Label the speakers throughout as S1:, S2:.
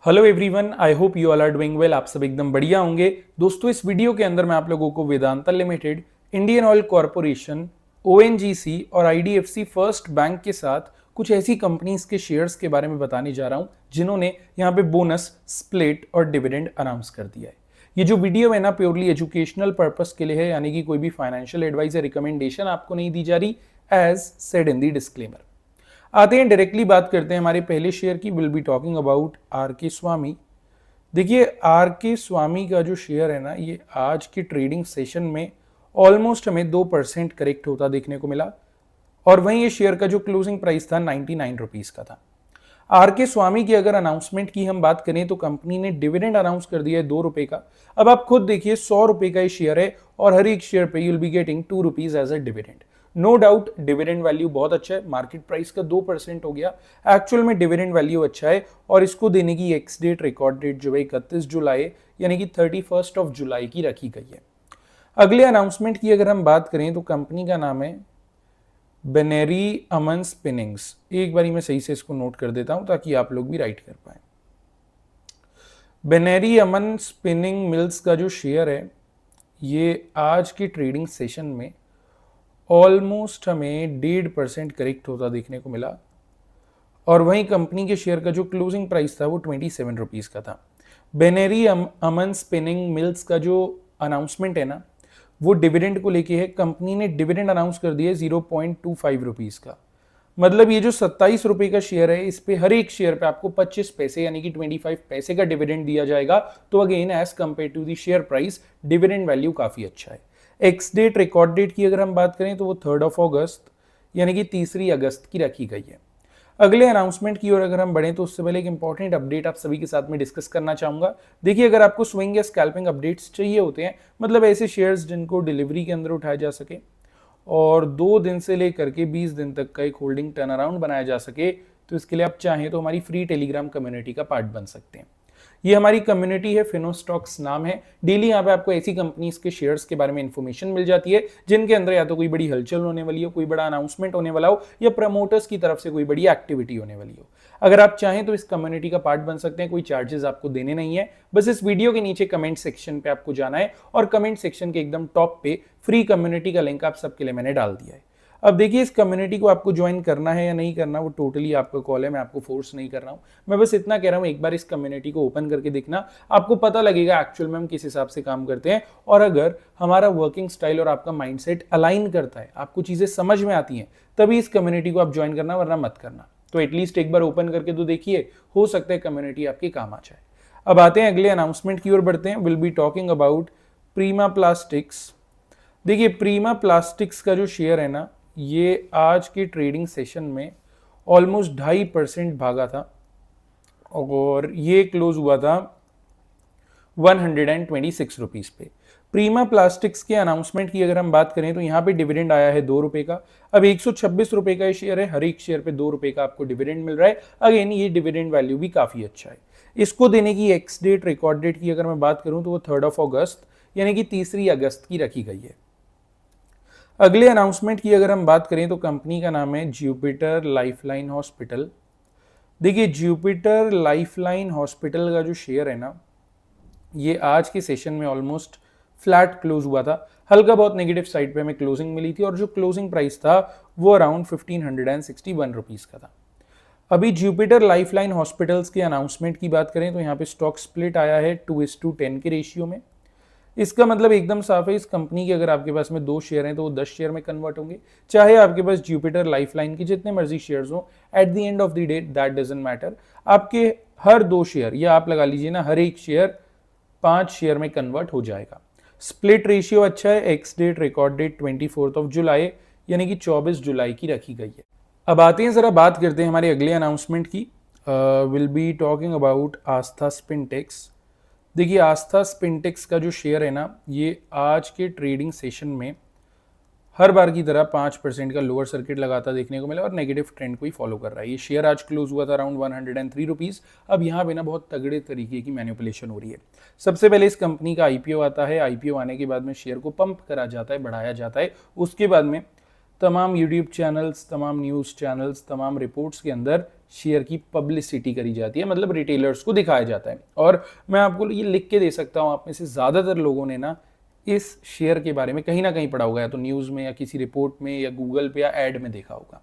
S1: Hello everyone, I hope you all are doing well. आप सब एकदम बढ़िया होंगे। दोस्तों, इस वीडियो के अंदर मैं आप लोगों को Vedanta limited, Indian oil corporation, ONGC और आईडीएफसी फर्स्ट बैंक के साथ कुछ ऐसी कंपनीज के शेयर्स के बारे में बताने जा रहा हूं जिन्होंने यहां पे बोनस, स्प्लिट और डिविडेंड अनाउंस कर दिया है। ये जो वीडियो है ना, प्योरली एजुकेशनल पर्पस के लिए है, यानी कि कोई भी फाइनेंशियल एडवाइस या रिकमेंडेशन आपको नहीं दी जा रही, as said in the disclaimer. आते हैं, डायरेक्टली बात करते हैं हमारे पहले शेयर की। Will be talking about R K Swamy. देखिए, आर के स्वामी का जो शेयर है ना, ये आज की ट्रेडिंग सेशन में ऑलमोस्ट हमें 2% करेक्ट होता देखने को मिला, और वहीं ये शेयर का जो क्लोजिंग प्राइस था 99 रुपीज का था। आर के स्वामी की अगर अनाउंसमेंट की हम बात करें तो कंपनी ने डिविडेंड अनाउंस कर दिया है 2 रुपए का। अब आप खुद देखिए, 100 रुपए का ये शेयर है और हर एक शेयर पे you'll be getting 2 rupees as a dividend. No doubt dividend value बहुत अच्छा है, मार्केट प्राइस का 2% हो गया, एक्चुअल में डिविडेंड वैल्यू अच्छा है। और इसको देने की एक्स डेट, रिकॉर्ड डेट जो है 31 जुलाई यानी कि 31 ऑफ जुलाई की रखी गई है। अगले अनाउंसमेंट की अगर हम बात करें तो कंपनी का नाम है बेनेरी अमन स्पिनिंग्स। एक बारी मैं सही से इसको नोट कर देता हूं ताकि आप लोग भी राइट कर पाए। बेनेरी अमन स्पिनिंग मिल्स का जो शेयर है, ये आज की ट्रेडिंग सेशन में ऑलमोस्ट हमें 1.5% करेक्ट होता देखने को मिला, और वहीं कंपनी के शेयर का जो क्लोजिंग प्राइस था वो 27 रुपीज का था। बेनेरी अमन स्पिनिंग मिल्स का जो अनाउंसमेंट है ना, वो डिविडेंड को लेके है। कंपनी ने डिविडेंड अनाउंस कर दिया 0.25 रुपीज का। मतलब ये जो 27 रुपए का शेयर है, इस पे हर एक शेयर पे आपको 25 पैसे यानी कि 25 पैसे का डिविडेंड दिया जाएगा। तो again as compare to the share price, dividend value काफी अच्छा है। एक्स डेट, रिकॉर्ड डेट की अगर हम बात करें तो वो 3 अगस्त यानी कि 3 अगस्त की रखी गई है। अगले अनाउंसमेंट की ओर अगर हम बढ़ें तो उससे पहले एक इंपॉर्टेंट अपडेट आप सभी के साथ में डिस्कस करना चाहूंगा। देखिए, अगर आपको स्विंग या स्कैल्पिंग अपडेट्स चाहिए होते हैं, मतलब ऐसे शेयर्स जिनको डिलीवरी के अंदर उठाया जा सके और 2 दिन से लेकर के 20 दिन तक का एक होल्डिंग टर्न अराउंड बनाया जा सके, तो इसके लिए आप चाहें तो हमारी फ्री टेलीग्राम कम्युनिटी का पार्ट बन सकते हैं। ये हमारी कम्युनिटी है, फिनोस्टॉक्स नाम है। डेली यहाँ पे आपको ऐसी कंपनीज के शेयर्स के बारे में इंफॉर्मेशन मिल जाती है जिनके अंदर या तो कोई बड़ी हलचल होने वाली हो, कोई बड़ा अनाउंसमेंट होने वाला हो, या प्रमोटर्स की तरफ से कोई बड़ी एक्टिविटी होने वाली हो। अगर आप चाहें तो इस कम्युनिटी का पार्ट बन सकते हैं, कोई चार्जेस आपको देने नहीं है। बस इस वीडियो के नीचे कमेंट सेक्शन पे आपको जाना है और कमेंट सेक्शन के एकदम टॉप पे फ्री कम्युनिटी का लिंक आप सबके लिए मैंने डाल दिया है। अब देखिए, इस कम्युनिटी को आपको ज्वाइन करना है या नहीं करना, वो टोटली आपका कॉल है, मैं आपको फोर्स नहीं कर रहा हूं। मैं बस इतना कह रहा हूं, एक बार इस कम्युनिटी को ओपन करके देखना, आपको पता लगेगा एक्चुअल में हम किस हिसाब से काम करते हैं। और अगर हमारा वर्किंग स्टाइल और आपका माइंडसेट अलाइन करता है, आपको चीजें समझ में आती हैं, तभी इस कम्युनिटी को आप ज्वाइन करना, वरना मत करना। तो एटलीस्ट एक बार ओपन करके तो देखिए, हो सकता है कम्युनिटी आपके काम आ जाए। अब आते हैं अगले अनाउंसमेंट की ओर बढ़ते हैं। Will be talking about Prima Plastics. देखिए, प्रीमा प्लास्टिक्स का जो शेयर है ना, ये आज की ट्रेडिंग सेशन में ऑलमोस्ट 2.5% भागा था और ये क्लोज हुआ था 126 रुपीज पे। प्रीमा प्लास्टिक्स के अनाउंसमेंट की अगर हम बात करें तो यहाँ पे डिविडेंड आया है 2 रुपए का। अब 126 रुपए का ये शेयर है, हर एक शेयर पे 2 रुपए का आपको डिविडेंड मिल रहा है। अगेन ये डिविडेंड वैल्यू भी काफी अच्छा है। इसको देने की एक्स डेट, रिकॉर्ड डेट की अगर मैं बात करूं तो वो 3 अगस्त यानी कि 3 अगस्त की रखी गई है। अगले अनाउंसमेंट की अगर हम बात करें तो कंपनी का नाम है जुपिटर लाइफलाइन हॉस्पिटल। देखिए, जुपिटर लाइफलाइन हॉस्पिटल का जो शेयर है ना, ये आज के सेशन में ऑलमोस्ट फ्लैट क्लोज हुआ था। हल्का बहुत नेगेटिव साइड पे हमें क्लोजिंग मिली थी और जो क्लोजिंग प्राइस था वो अराउंड 1561 रुपीज का था। अभी जुपिटर लाइफलाइन हॉस्पिटल्स के अनाउंसमेंट की बात करें तो यहाँ पे स्टॉक स्प्लिट आया है 2:10 के रेशियो में। इसका मतलब एकदम साफ है, इस कंपनी के अगर आपके पास में 2 शेयर हैं तो वो 10 शेयर में कन्वर्ट होंगे। चाहे आपके पास जुपिटर लाइफलाइन के जितने मर्जी शेयर्स हो, at the end of the day that doesn't matter. आपके हर 2 शेयर, या आप लगा लीजिए ना, हर एक शेयर 5 शेयर में कन्वर्ट हो जाएगा। स्प्लिट रेशियो अच्छा है। एक्स डेट, रिकॉर्ड डेट 24 जुलाई यानी कि 24 जुलाई की रखी गई है। अब आते हैं, जरा बात करते हैं हमारे अगले अनाउंसमेंट की। विल बी टॉकिंग अबाउट आस्था स्पिनटेक्स। देखिए, आस्था स्पिनटेक्स का जो शेयर है ना, ये आज के ट्रेडिंग सेशन में हर बार की तरह 5% का लोअर सर्किट लगाता देखने को मिला और नेगेटिव ट्रेंड को ही फॉलो कर रहा है। ये शेयर आज क्लोज हुआ था अराउंड 103 रुपीज। अब यहाँ पे ना बहुत तगड़े तरीके की मैनिपुलेशन हो रही है। सबसे पहले इस कंपनी का आईपीओ आता है। आईपीओ आने के बाद में शेयर को पंप करा जाता है, बढ़ाया जाता है। उसके बाद में तमाम यूट्यूब चैनल्स, तमाम न्यूज़ चैनल्स, तमाम रिपोर्ट्स के अंदर शेयर की पब्लिसिटी करी जाती है, मतलब रिटेलर्स को दिखाया जाता है। और मैं आपको ये लिख के दे सकता हूँ, आप में से ज़्यादातर लोगों ने ना इस शेयर के बारे में कहीं ना कहीं पढ़ा होगा, या तो न्यूज़ में या किसी रिपोर्ट में या गूगल पे या एड में देखा होगा।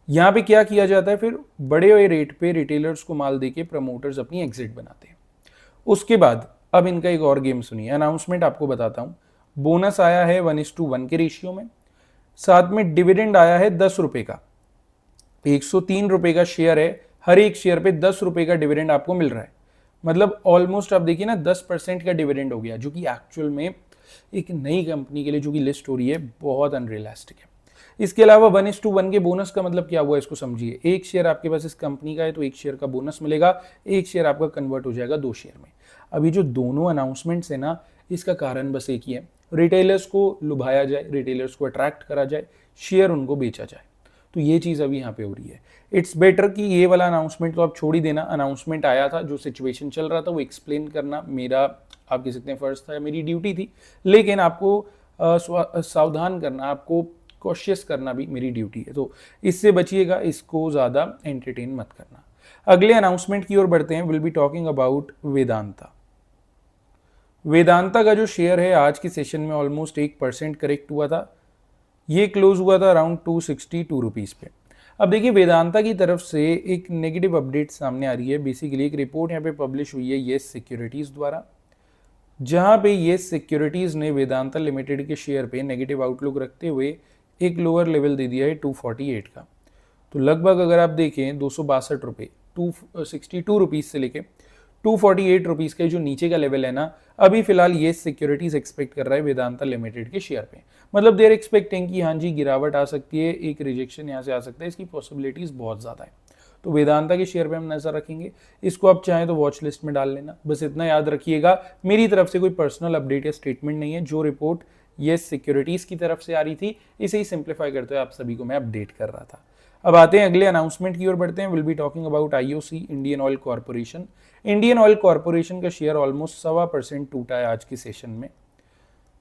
S1: यहाँ पे क्या किया जाता है, फिर बड़े हुए रेट पे रिटेलर्स को माल देके प्रमोटर्स अपनी एग्जिट बनाते हैं। उसके बाद अब इनका एक और गेम सुनिए, अनाउंसमेंट आपको बताता हूँ। बोनस आया है 1:1 के रेशियो में, साथ में डिविडेंड आया है 10 रुपए का। 103 रुपए का शेयर है, हर एक शेयर पे 10 रुपए का डिविडेंड आपको मिल रहा है। मतलब ऑलमोस्ट आप देखिए ना 10% का डिविडेंड हो गया, जो कि एक्चुअल में एक नई कंपनी के लिए जो कि लिस्ट हो रही है बहुत अनरियलिस्टिक है। इसके अलावा 1:1 के बोनस का मतलब क्या हुआ, इसको समझिए। एक शेयर आपके पास इस कंपनी का है तो एक शेयर का बोनस मिलेगा, एक शेयर आपका कन्वर्ट हो जाएगा 2 शेयर में। अभी जो दोनों अनाउंसमेंट्स है ना, इसका कारण बस एक ही है, रिटेलर्स को लुभाया जाए, रिटेलर्स को अट्रैक्ट करा जाए, शेयर उनको बेचा जाए। तो ये चीज़ अभी यहाँ पे हो रही है। इट्स बेटर कि ये वाला अनाउंसमेंट तो आप छोड़ ही देना। अनाउंसमेंट आया था, जो सिचुएशन चल रहा था वो एक्सप्लेन करना मेरा, आप कह सकते हैं, फर्ज था, मेरी ड्यूटी थी। लेकिन आपको सावधान करना, आपको कॉशियस करना भी मेरी ड्यूटी है। तो इससे बचिएगा, इसको ज़्यादा एंटरटेन मत करना। अगले अनाउंसमेंट की ओर बढ़ते हैं। Will be talking about Vedanta. Vedanta का जो शेयर है आज के सेशन में ऑलमोस्ट 1% करेक्ट हुआ था। ये क्लोज हुआ था अराउंड 262 रुपीज़ पे। अब देखिए, वेदांता की तरफ से एक नेगेटिव अपडेट सामने आ रही है। बेसिकली एक रिपोर्ट यहाँ पे पब्लिश हुई है येस सिक्योरिटीज़ द्वारा, जहाँ पे येस सिक्योरिटीज़ ने वेदांता लिमिटेड के शेयर पे नेगेटिव आउटलुक रखते हुए एक लोअर लेवल दे दिया है 248 का। तो लगभग अगर आप देखें 262 रुपये, 262 रुपीज़ से लेके 248 रुपीज़ का जो नीचे का लेवल है ना, अभी फिलहाल ये सिक्योरिटीज एक्सपेक्ट कर रहा है वेदांता लिमिटेड के शेयर पे। मतलब देर एक्सपेक्टिंग कि हाँ जी गिरावट आ सकती है, एक रिजेक्शन यहाँ से आ सकता है, इसकी पॉसिबिलिटीज बहुत ज़्यादा है। तो वेदांता के शेयर पे हम नजर रखेंगे। इसको आप चाहें तो वॉच लिस्ट में डाल लेना। बस इतना याद रखिएगा, मेरी तरफ से कोई पर्सनल अपडेट या स्टेटमेंट नहीं है। जो रिपोर्ट येस सिक्योरिटीज की तरफ से आ रही थी, इसे ही सिंप्लीफाई करते हुए आप सभी को मैं अपडेट कर रहा था। अब आते हैं अगले अनाउंसमेंट की ओर बढ़ते हैं। Will be talking about IOC, Indian oil corporation. Indian oil corporation का शेयर ऑलमोस्ट 1.25% टूटा है आज के सेशन में।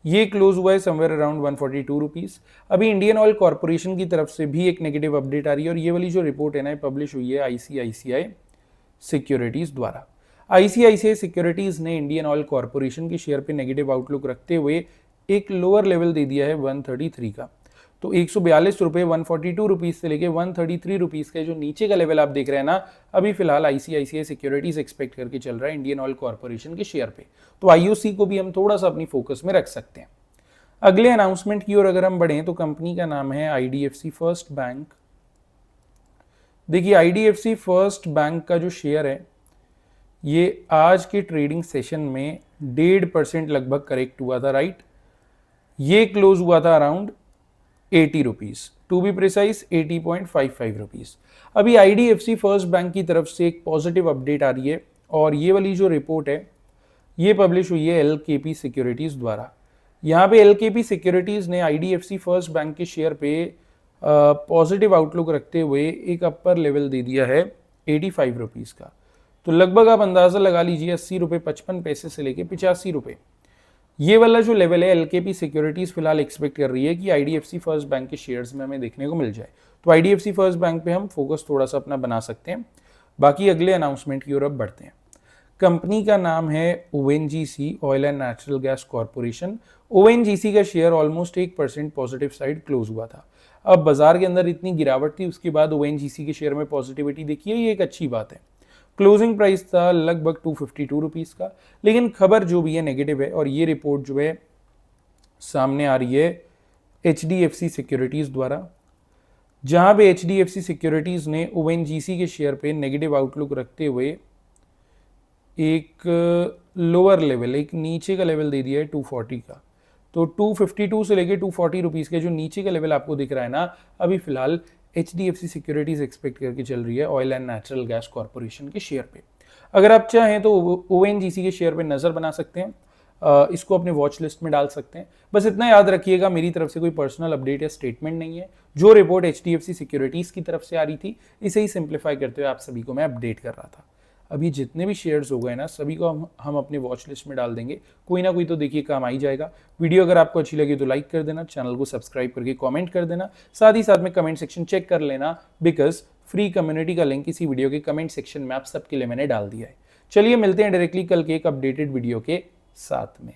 S1: ये क्लोज हुआ है समवेयर अराउंड 142 रुपीज। अभी इंडियन ऑयल कॉर्पोरेशन की तरफ से भी एक नेगेटिव अपडेट आ रही है, और ये वाली जो रिपोर्ट है ना, पब्लिश हुई है आईसीआईसीआई सिक्योरिटीज द्वारा। आईसीआईसीआई सिक्योरिटीज ने इंडियन ऑयल कॉर्पोरेशन के शेयर पे नेगेटिव आउटलुक रखते हुए एक लोअर लेवल दे दिया है 133 का। तो 142 रुपये, 142 रुपीज से लेके 133 रुपीज का जो नीचे का लेवल आप देख रहे हैं ना, अभी फिलहाल आईसीआईसीआई सिक्योरिटीज एक्सपेक्ट करके चल रहा है इंडियन ऑयल कॉर्पोरेशन के शेयर पे। तो आईओसी को भी हम थोड़ा सा अपनी फोकस में रख सकते हैं। अगले अनाउंसमेंट की ओर अगर हम बढ़ें तो कंपनी का नाम है आईडीएफसी फर्स्ट बैंक। देखिए, आईडीएफसी फर्स्ट बैंक का जो शेयर है, ये आज के ट्रेडिंग सेशन में 1.5% लगभग करेक्ट हुआ था, राइट। ये क्लोज हुआ था around 80 rupees, to be precise 80.55 rupees. अभी आईडीएफसी फर्स्ट बैंक की तरफ से एक पॉजिटिव अपडेट आ रही है, और ये वाली जो रिपोर्ट है ये पब्लिश हुई है एलकेपी सिक्योरिटीज द्वारा। यहाँ पे एलकेपी सिक्योरिटीज ने आईडीएफसी फर्स्ट बैंक के शेयर पे पॉजिटिव आउटलुक रखते हुए एक अपर लेवल दे दिया है 85 रुपीज का। तो लगभग आप अंदाजा लगा लीजिए 80 रुपये 55 पैसे से लेके 85 रुपये, ये वाला जो लेवल है एलकेपी सिक्योरिटीज फिलहाल एक्सपेक्ट कर रही है कि आईडीएफसी फर्स्ट बैंक के शेयर्स में हमें देखने को मिल जाए। तो आईडीएफसी फर्स्ट बैंक पे हम फोकस थोड़ा सा अपना बना सकते हैं। बाकी अगले अनाउंसमेंट की ओर अब बढ़ते हैं। कंपनी का नाम है ONGC, oil and natural gas corporation. ONGC का share almost 1% positive side close हुआ था। अब बाजार के अंदर इतनी गिरावट थी, उसके बाद ओएनजीसी के शेयर में पॉजिटिविटी देखिए, ये एक अच्छी बात है। क्लोजिंग प्राइस था लगभग 252 रुपीज़ का। लेकिन खबर जो भी है नेगेटिव है, और ये रिपोर्ट जो है सामने आ रही है एचडीएफसी सिक्योरिटीज़ द्वारा, जहां पे एचडीएफसी सिक्योरिटीज़ ने ओएनजीसी के शेयर पे नेगेटिव आउटलुक रखते हुए एक लोअर लेवल, एक नीचे का लेवल दे दिया है 240 का। तो 252 से लेके 240 रुपीज़ के जो नीचे का लेवल आपको दिख रहा है ना, अभी फिलहाल एचडीएफसी सिक्योरिटीज एक्सपेक्ट करके चल रही है oil and natural gas corporation के शेयर पे। अगर आप चाहें तो ओएनजीसी के शेयर पे नजर बना सकते हैं, इसको अपने वॉच लिस्ट में डाल सकते हैं। बस इतना याद रखिएगा, मेरी तरफ से कोई पर्सनल अपडेट या स्टेटमेंट नहीं है। जो रिपोर्ट एचडीएफसी सिक्योरिटीज की तरफ से आ रही थी, इसे ही सिंप्लीफाई करते हुए आप सभी को मैं अपडेट कर रहा था। अभी जितने भी शेयर्स हो गए ना, सभी को हम अपने वॉच लिस्ट में डाल देंगे। कोई ना कोई तो देखिए काम आ ही जाएगा। वीडियो अगर आपको अच्छी लगी तो लाइक कर देना, चैनल को सब्सक्राइब करके कमेंट कर देना, साथ ही साथ में कमेंट सेक्शन चेक कर लेना, बिकॉज फ्री कम्युनिटी का लिंक इसी वीडियो के कमेंट सेक्शन में आप सबके लिए मैंने डाल दिया है। चलिए मिलते हैं डायरेक्टली कल के एक अपडेटेड वीडियो के साथ में।